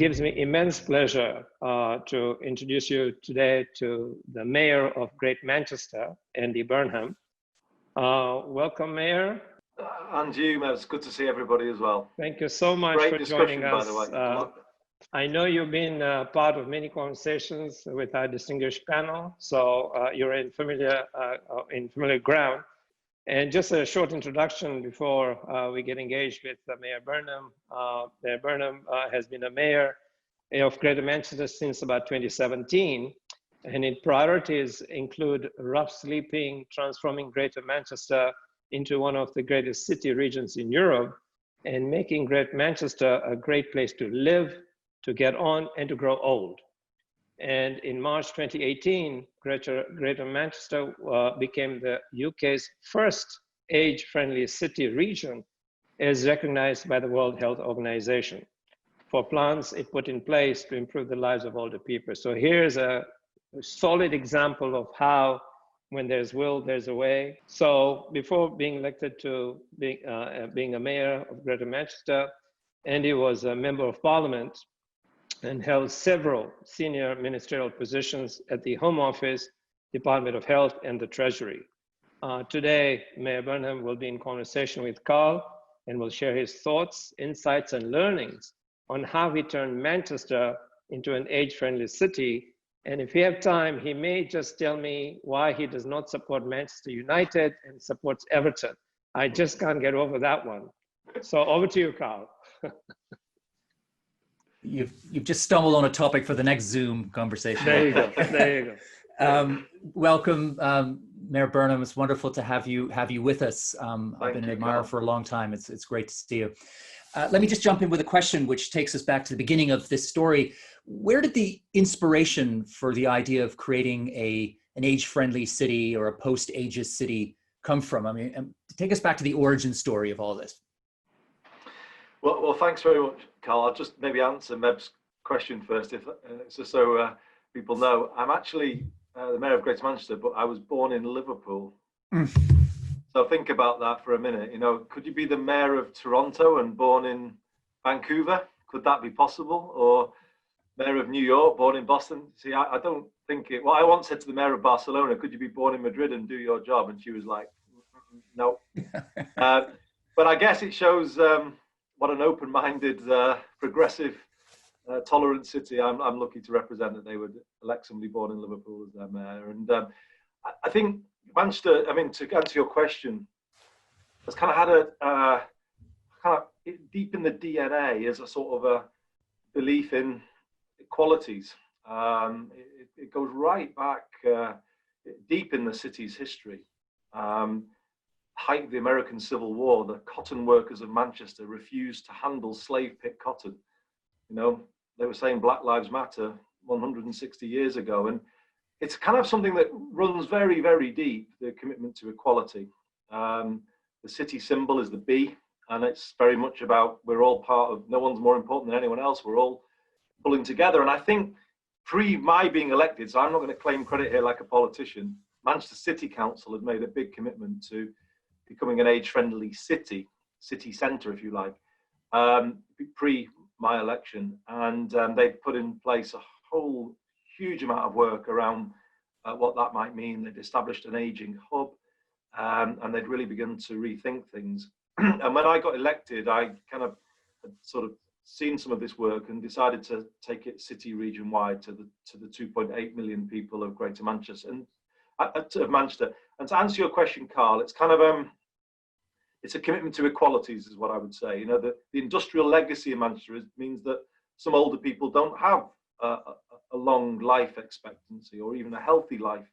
gives me immense pleasure to introduce you today to the Mayor of Great Manchester, Andy Burnham. Welcome, Mayor. And you, it's good to see everybody as well. Thank you so much for joining us. By the way. I know you've been part of many conversations with our distinguished panel, so you're in familiar ground. And just a short introduction before we get engaged with Mayor Burnham. Mayor Burnham has been a mayor of Greater Manchester since about 2017. And its priorities include rough sleeping, transforming Greater Manchester into one of the greatest city regions in Europe, and making Greater Manchester a great place to live, to get on, and to grow old. And in March 2018, Greater Manchester became the UK's first age-friendly city region, as recognized by the World Health Organization, for plans it put in place to improve the lives of older people. So here's a solid example of how, when there's will, there's a way. So before being elected to being a mayor of Greater Manchester, Andy was a member of Parliament and held several senior ministerial positions at the Home Office, Department of Health, and the Treasury. Today, Mayor Burnham will be in conversation with Carl and will share his thoughts, insights, and learnings on how he turned Manchester into an age-friendly city. And if we have time, he may just tell me why he does not support Manchester United and supports Everton. I just can't get over that one. So over to you, Carl. You've just stumbled on a topic for the next Zoom conversation. There you go. There you go. Welcome, Mayor Burnham. It's wonderful to have you with us. I've been an admirer for a long time. It's great to see you. Let me just jump in with a question which takes us back to the beginning of this story. Where did the inspiration for the idea of creating an age-friendly city or a post-ageist city come from? I mean, take us back to the origin story of all this. Well, thanks very much, Carl. I'll just maybe answer Meb's question first, just so people know. I'm actually the Mayor of Greater Manchester, but I was born in Liverpool. So think about that for a minute. You know, could you be the Mayor of Toronto and born in Vancouver? Could that be possible? Or Mayor of New York, born in Boston? See, I don't think it. Well, I once said to the Mayor of Barcelona, could you be born in Madrid and do your job? And she was like, no. But I guess it shows what an open-minded, progressive, tolerant city I'm lucky to represent, that they would elect somebody born in Liverpool as their mayor. And I think Manchester, I mean, to answer your question, has kind of had deep in the DNA as a sort of a belief in equalities. It goes right back deep in the city's history. Height of the American Civil War, the cotton workers of Manchester refused to handle slave-picked cotton. You know, they were saying Black Lives Matter 160 years ago, and it's kind of something that runs very, very deep, the commitment to equality. The city symbol is the bee, and it's very much about we're all part of, no one's more important than anyone else, we're all pulling together. And I think pre my being elected, so I'm not going to claim credit here like a politician, Manchester City Council had made a big commitment to becoming an age-friendly city centre, if you like, pre my election. And they've put in place a whole huge amount of work around what that might mean. They'd established an ageing hub, and they'd really begun to rethink things. And when I got elected, I kind of had sort of seen some of this work and decided to take it city region wide to the 2.8 million people of Greater Manchester and of Manchester. And to answer your question, Carl, it's kind of it's a commitment to equalities, is what I would say. You know, the industrial legacy in Manchester means that some older people don't have a long life expectancy or even a healthy life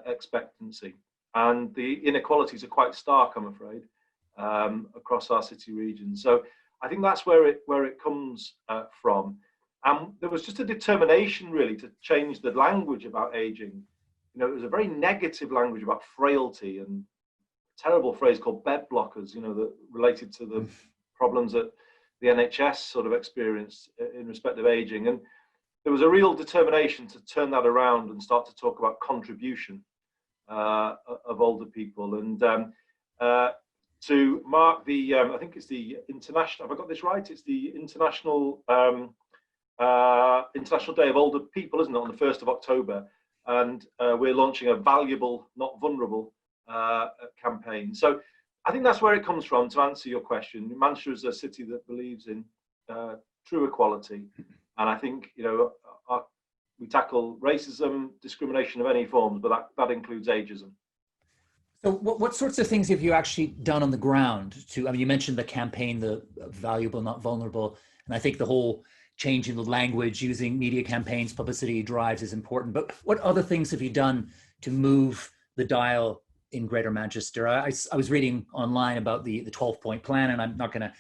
expectancy, and the inequalities are quite stark, I'm afraid, across our city region. So I think that's where it comes from. There was just a determination really to change the language about aging. You know, it was a very negative language about frailty and a terrible phrase called bed blockers, you know, that related to the problems that the NHS sort of experienced in respect of aging. And there was a real determination to turn that around and start to talk about contribution of older people. And to mark the, I think it's the international, have I got this right? It's the International International Day of Older People, isn't it, on the 1st of October? And we're launching a valuable, not vulnerable campaign. So I think that's where it comes from, to answer your question. Manchester is a city that believes in true equality. And I think, you know, we tackle racism, discrimination of any forms, but that includes ageism. So what sorts of things have you actually done on the ground to, I mean, you mentioned the campaign, the valuable, not vulnerable, and I think the whole change in the language, using media campaigns, publicity drives is important, but what other things have you done to move the dial in Greater Manchester? I was reading online about the 12-point plan, and I'm not going to,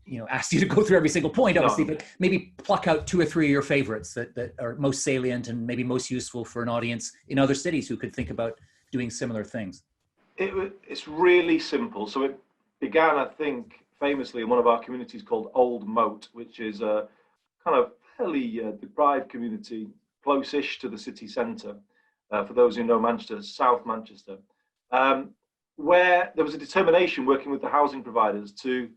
you know, ask you to go through every single point, obviously, but maybe pluck out 2 or 3 of your favorites that are most salient and maybe most useful for an audience in other cities who could think about doing similar things. It's really simple. So it began, I think, famously in one of our communities called Old Moat, which is a kind of fairly deprived community, close-ish to the city centre, for those who know Manchester, South Manchester, where there was a determination working with the housing providers to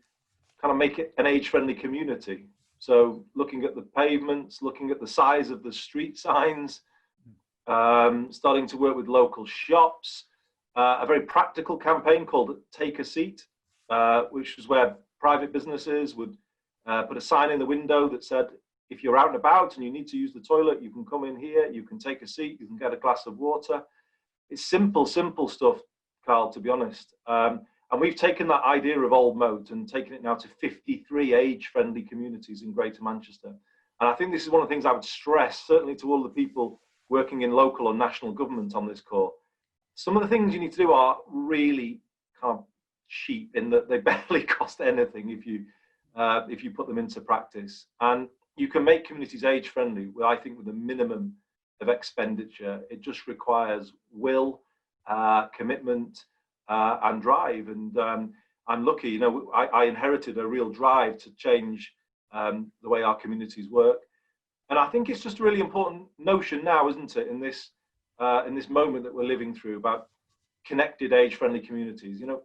kind of make it an age-friendly community. So looking at the pavements, looking at the size of the street signs, starting to work with local shops, a very practical campaign called Take a Seat, which was where private businesses would put a sign in the window that said, if you're out and about and you need to use the toilet, you can come in here, you can take a seat, you can get a glass of water. It's simple stuff, Carl, to be honest. And we've taken that idea of Old Moat and taken it now to 53 age-friendly communities in Greater Manchester. And I think this is one of the things I would stress, certainly to all the people working in local or national government on this call. Some of the things you need to do are really kind of cheap in that they barely cost anything if you put them into practice. And you can make communities age-friendly, I think, with a minimum of expenditure. It just requires will, commitment, and drive. And I'm lucky, you know, I inherited a real drive to change the way our communities work. And I think it's just a really important notion now, isn't it, in this moment that we're living through, about connected, age-friendly communities. You know,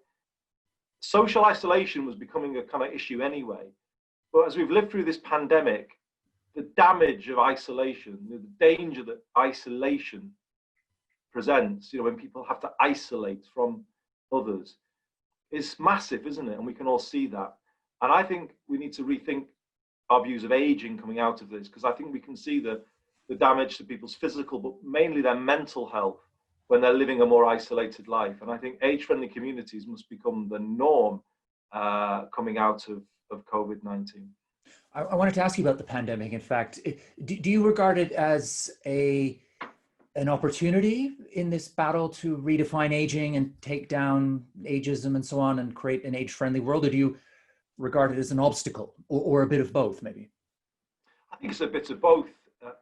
social isolation was becoming a kind of issue anyway. But as we've lived through this pandemic, the damage of isolation, the danger that isolation presents, you know, when people have to isolate from others, is massive, isn't it? And we can all see that. And I think we need to rethink our views of aging coming out of this, because I think we can see the damage to people's physical, but mainly their mental health when they're living a more isolated life. And I think age-friendly communities must become the norm coming out of COVID-19. I wanted to ask you about the pandemic. In fact, do you regard it as an opportunity in this battle to redefine aging and take down ageism and so on and create an age-friendly world? Or do you regard it as an obstacle, or a bit of both, maybe? I think it's a bit of both,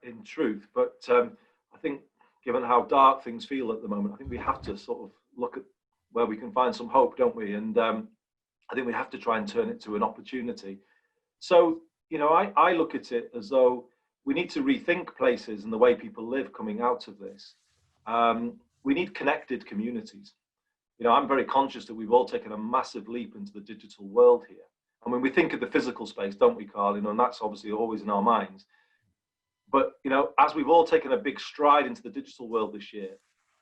in truth. But I think, given how dark things feel at the moment, I think we have to sort of look at where we can find some hope, don't we? And I think we have to try and turn it to an opportunity. So, you know, I look at it as though we need to rethink places and the way people live coming out of this. We need connected communities. You know, I'm very conscious that we've all taken a massive leap into the digital world here. And when we think of the physical space, don't we, Carl? You know, and that's obviously always in our minds. But, you know, as we've all taken a big stride into the digital world this year,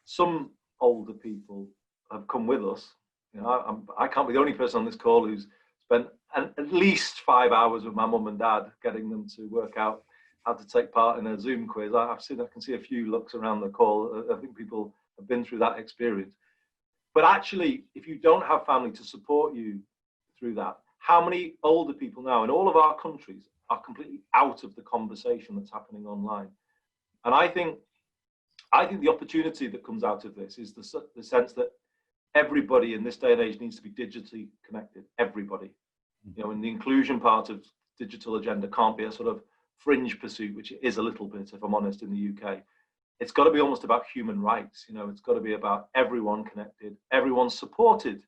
some older people have come with us. You know, I can't be the only person on this call who's spent at least 5 hours with my mum and dad, getting them to work out how to take part in a Zoom quiz. I can see a few looks around the call. I think people have been through that experience. But actually, if you don't have family to support you through that, how many older people now in all of our countries are completely out of the conversation that's happening online? And I think the opportunity that comes out of this is the sense that everybody in this day and age needs to be digitally connected. Everybody, you know, and the inclusion part of digital agenda can't be a sort of fringe pursuit, which it is a little bit, if I'm honest, in the UK. It's got to be almost about human rights. You know, it's got to be about everyone connected, everyone supported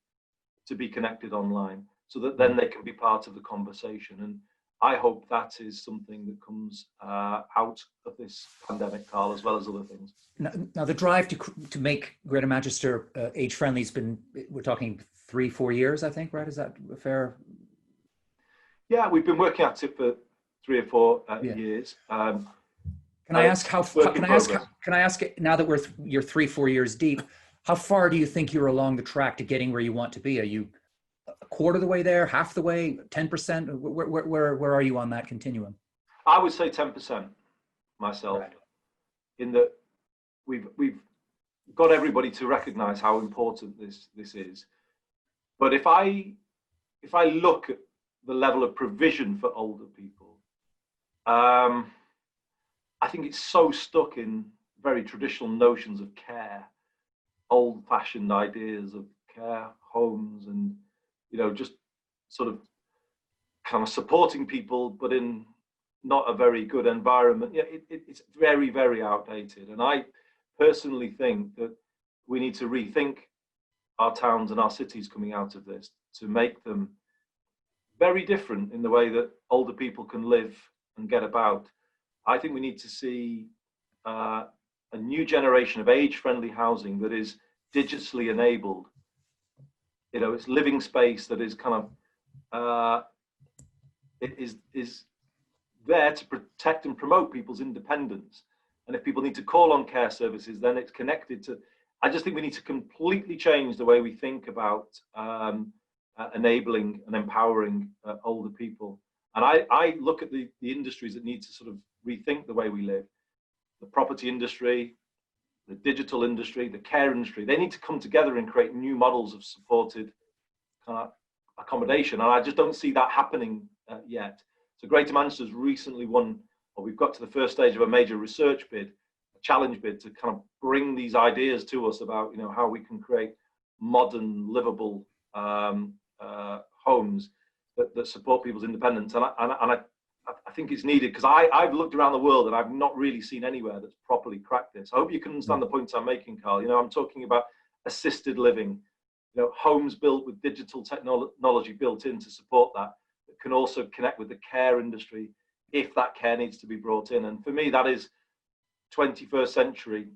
to be connected online, so that then they can be part of the conversation. And I hope that is something that comes out of this pandemic, Carl, as well as other things. Now the drive to make Greater Manchester age-friendly has been, we're talking 3-4 years, I think, right? Is that fair? Yeah, we've been working at it for 3 or 4 years. Can I ask now that you're 3-4 years deep, how far do you think you're along the track to getting where you want to be? Are you a quarter of the way there, half the way, 10%? Where are you on that continuum? I would say 10% myself, right. In that we've got everybody to recognize how important this is. But if I look at the level of provision for older people, I think it's so stuck in very traditional notions of care, old-fashioned ideas of care homes, and just sort of kind of supporting people, but in not a very good environment. It's very, very outdated. And I personally think that we need to rethink our towns and our cities coming out of this to make them very different in the way that older people can live and get about. I think we need to see a new generation of age-friendly housing that is digitally enabled. It's living space that is kind of is there to protect and promote people's independence. And if people need to call on care services, then it's connected to. I just think we need to completely change the way we think about enabling and empowering older people. And I look at the industries that need to sort of rethink the way we live. The property industry, the digital industry, the care industry. They need to come together and create new models of supported accommodation. And I just don't see that happening yet. So Greater Manchester's recently won, or we've got to the first stage of a major research bid, a challenge bid, to kind of bring these ideas to us about how we can create modern, livable homes that support people's independence. And I think it's needed, because I've looked around the world and I've not really seen anywhere that's properly cracked this. I hope you can understand the points I'm making, Carl. I'm talking about assisted living, homes built with digital technology built in to support that can also connect with the care industry if that care needs to be brought in. And for me, that is 21st century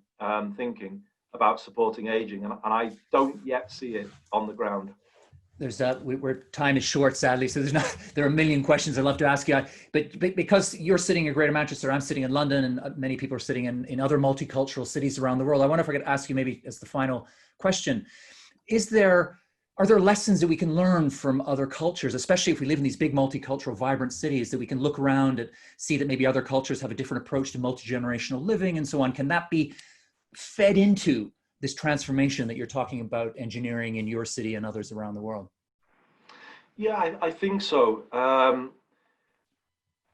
thinking about supporting aging, and I don't yet see it on the ground. There's that. Time is short, sadly, so there are a million questions I'd love to ask you. But because you're sitting in Greater Manchester, I'm sitting in London, and many people are sitting in other multicultural cities around the world, I wonder if I could ask you, maybe as the final question, are there lessons that we can learn from other cultures, especially if we live in these big multicultural, vibrant cities, that we can look around and see that maybe other cultures have a different approach to multi-generational living and so on? Can that be fed into this transformation that you're talking about engineering in your city and others around the world? Yeah, I think so. No,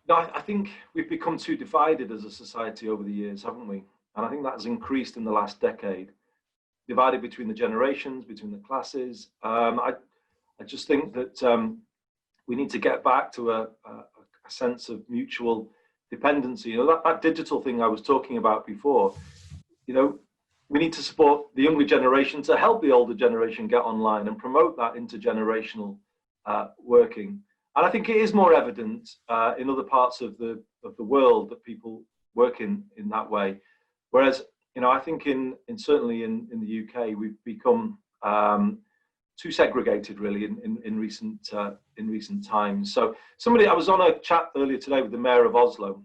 I think we've become too divided as a society over the years, haven't we? And I think that has increased in the last decade. Divided between the generations, between the classes. I just think that we need to get back to a sense of mutual dependency. That digital thing I was talking about before, we need to support the younger generation to help the older generation get online and promote that intergenerational working. And I think it is more evident in other parts of the world that people work in that way. Whereas, I think certainly in the UK, we've become too segregated, really, in recent times. So I was on a chat earlier today with the mayor of Oslo,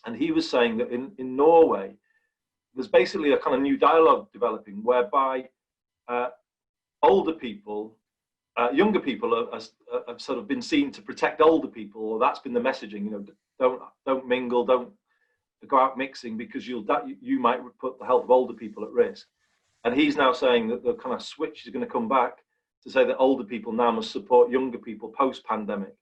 and he was saying that in Norway, there's basically a kind of new dialogue developing whereby older people, younger people have sort of been seen to protect older people, or that's been the messaging. Don't mingle, don't go out mixing, because you might put the health of older people at risk. And he's now saying that the kind of switch is going to come back to say that older people now must support younger people post-pandemic.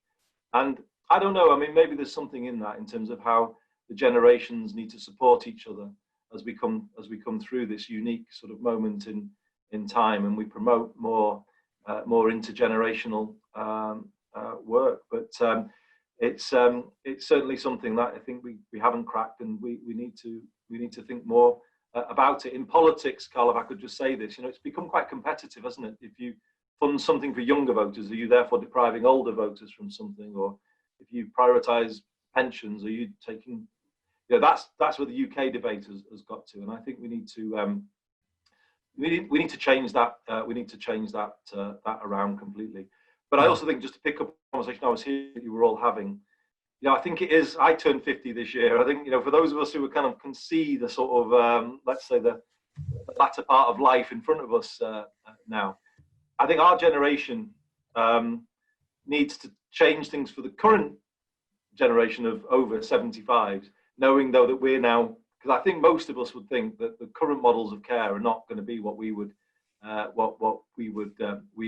And I don't know, maybe there's something in that in terms of how the generations need to support each other as we come through this unique sort of moment in time, and we promote more intergenerational work. But it's certainly something that I think we haven't cracked, and we need to think more about it. In politics, Carl, if I could just say this, it's become quite competitive, hasn't it? If you fund something for younger voters, are you therefore depriving older voters from something? Or if you prioritise pensions, are you taking? That's where the UK debate has got to, and I think we need to change that. We need to change that around completely. But I also think, just to pick up a conversation I was hearing that you were all having, I think it is. I turned 50 this year. I think, for those of us who can see the sort of, let's say, the latter part of life in front of us now, I think our generation needs to change things for the current generation of over 75s, knowing though that we're now, because I think most of us would think that the current models of care are not going to be what we would we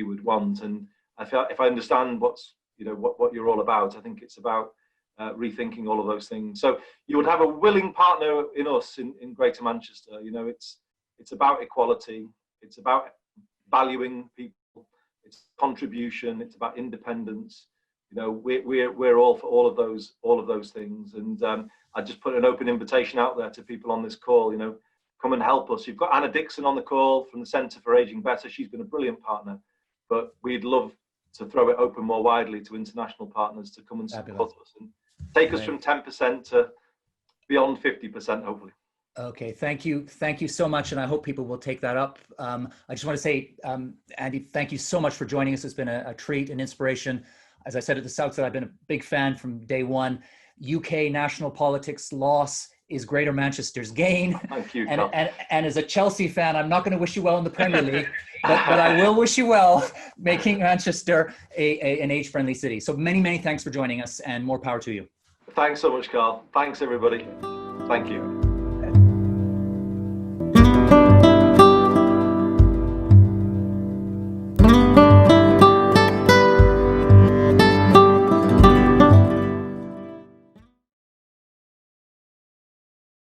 would want. And I feel, if I understand what you're all about, I think it's about rethinking all of those things. So you would have a willing partner in us in Greater Manchester. It's about equality, it's about valuing people, it's contribution, it's about independence. We're all for all of those things. And I just put an open invitation out there to people on this call. Come and help us. You've got Anna Dixon on the call from the Centre for Ageing Better. She's been a brilliant partner, but we'd love to throw it open more widely to international partners to come and support us and take us from 10% to beyond 50%, hopefully. Okay, thank you so much, and I hope people will take that up. I just want to say, Andy, thank you so much for joining us. It's been a treat and inspiration. As I said at the outset, I've been a big fan from day one. UK national politics loss is Greater Manchester's gain. Thank you, and as a Chelsea fan, I'm not going to wish you well in the Premier League, but I will wish you well making Manchester an age-friendly city. So many thanks for joining us, and more power to you. Thanks so much, Carl. Thanks, everybody. Thank you.